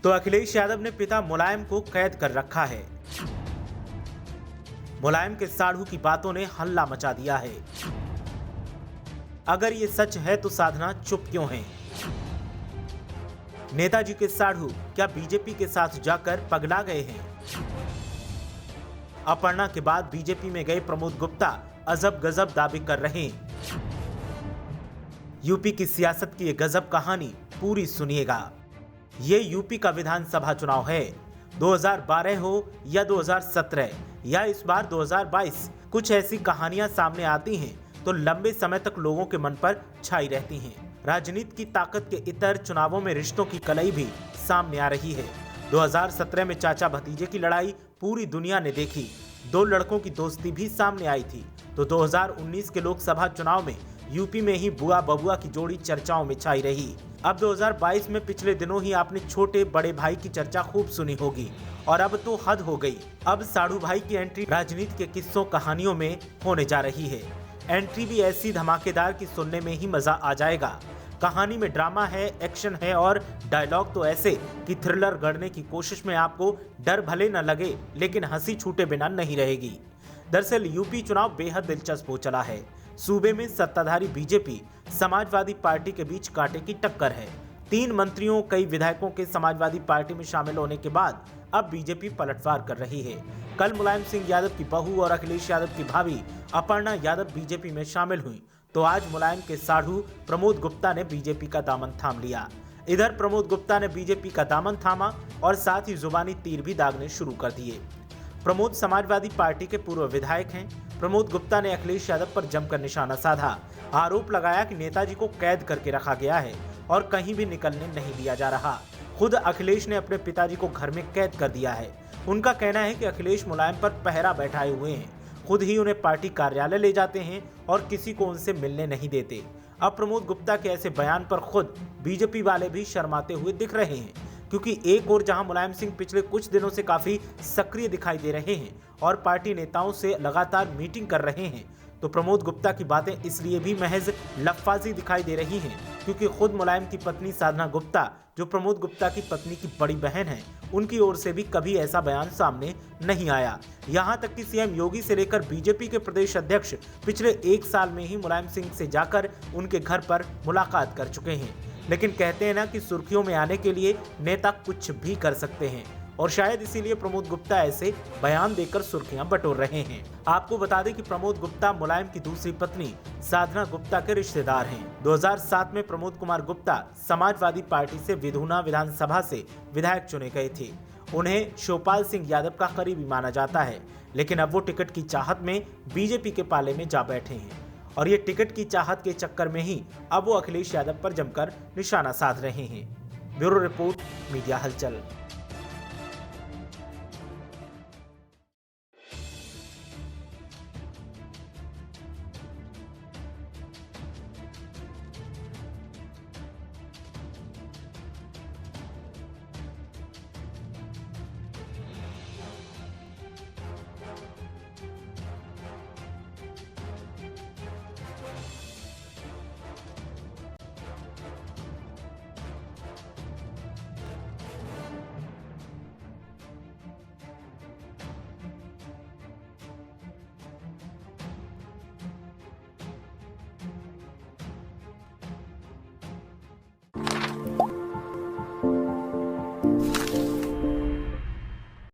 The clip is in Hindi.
तो अखिलेश यादव ने पिता मुलायम को कैद कर रखा है। मुलायम के साढ़ू की बातों ने हल्ला मचा दिया है। अगर ये सच है तो साधना चुप क्यों है? नेताजी के साढ़ू क्या बीजेपी के साथ जाकर पगला गए हैं? अपर्णा के बाद बीजेपी में गए प्रमोद गुप्ता अजब गजब दावे कर रहे हैं। यूपी की सियासत की ये गजब कहानी पूरी सुनिएगा। ये यूपी का विधानसभा चुनाव है। 2012 हो या 2017 या इस बार 2022, कुछ ऐसी कहानियां सामने आती हैं तो लंबे समय तक लोगों के मन पर छाई रहती हैं। राजनीति की ताकत के इतर चुनावों में रिश्तों की कलई भी सामने आ रही है। 2017 में चाचा भतीजे की लड़ाई पूरी दुनिया ने देखी। दो लड़कों की दोस्ती भी सामने आई थी। तो 2019 के लोकसभा चुनाव में यूपी में ही बुआ बबुआ की जोड़ी चर्चाओं में छाई रही। अब 2022 में पिछले दिनों ही आपने छोटे बड़े भाई की चर्चा खूब सुनी होगी और अब तो हद हो गई। अब साढ़ू भाई की एंट्री राजनीति के किस्सों कहानियों में होने जा रही है। एंट्री भी ऐसी धमाकेदार की सुनने में ही मजा आ जाएगा। कहानी में ड्रामा है, एक्शन है और डायलॉग तो ऐसे कि थ्रिलर गढ़ने की कोशिश में आपको डर भले न लगे लेकिन हंसी छूटे बिना नहीं रहेगी। दरअसल यूपी चुनाव बेहद दिलचस्प हो चला है। सूबे में सत्ताधारी बीजेपी समाजवादी पार्टी के बीच कांटे की टक्कर है। 3 मंत्रियों, कई विधायकों के समाजवादी पार्टी में शामिल होने के बाद अब बीजेपी पलटवार कर रही है। कल मुलायम सिंह यादव की बहू और अखिलेश यादव की भाभी अपर्णा यादव बीजेपी में शामिल हुई तो आज मुलायम के साढ़ू प्रमोद गुप्ता ने बीजेपी का दामन थाम लिया। इधर प्रमोद गुप्ता ने बीजेपी का दामन थामा और साथ ही जुबानी तीर भी दागने शुरू कर दिए। प्रमोद समाजवादी पार्टी के पूर्व विधायक हैं। प्रमोद गुप्ता ने अखिलेश यादव पर जमकर निशाना साधा। आरोप लगाया कि नेताजी को कैद करके रखा गया है और कहीं भी निकलने नहीं दिया जा रहा। खुद अखिलेश ने अपने पिताजी को घर में कैद कर दिया है। उनका कहना है कि अखिलेश मुलायम पर पहरा बैठाए हुए हैं, खुद ही उन्हें पार्टी कार्यालय ले जाते हैं और किसी को उनसे मिलने नहीं देते। अब प्रमोद गुप्ता के ऐसे बयान पर खुद बीजेपी वाले भी शर्माते हुए दिख रहे हैं, क्योंकि एक ओर जहां मुलायम सिंह पिछले कुछ दिनों से काफी सक्रिय दिखाई दे रहे हैं और पार्टी नेताओं से लगातार मीटिंग कर रहे हैं, तो प्रमोद गुप्ता की बातें इसलिए भी महज लफ्फाजी दिखाई दे रही हैं क्योंकि खुद मुलायम की पत्नी साधना गुप्ता, जो प्रमोद गुप्ता की पत्नी की बड़ी बहन है, उनकी ओर से भी कभी ऐसा बयान सामने नहीं आया। यहां तक कि सीएम योगी से लेकर बीजेपी के प्रदेश अध्यक्ष पिछले 1 साल में ही मुलायम सिंह से जाकर उनके घर पर मुलाकात कर चुके हैं। लेकिन कहते हैं ना कि सुर्खियों में आने के लिए नेता कुछ भी कर सकते हैं और शायद इसीलिए प्रमोद गुप्ता ऐसे बयान देकर सुर्खियां बटोर रहे हैं। आपको बता दें कि प्रमोद गुप्ता मुलायम की दूसरी पत्नी साधना गुप्ता के रिश्तेदार हैं। 2007 में प्रमोद कुमार गुप्ता समाजवादी पार्टी से विधुना विधानसभा से विधायक चुने गए थे। उन्हें शिवपाल सिंह यादव का करीबी माना जाता है, लेकिन अब वो टिकट की चाहत में बीजेपी के पाले में जा बैठे हैं और ये टिकट की चाहत के चक्कर में ही अब वो अखिलेश यादव पर जमकर निशाना साध रहे हैं। ब्यूरो रिपोर्ट, मीडिया हलचल।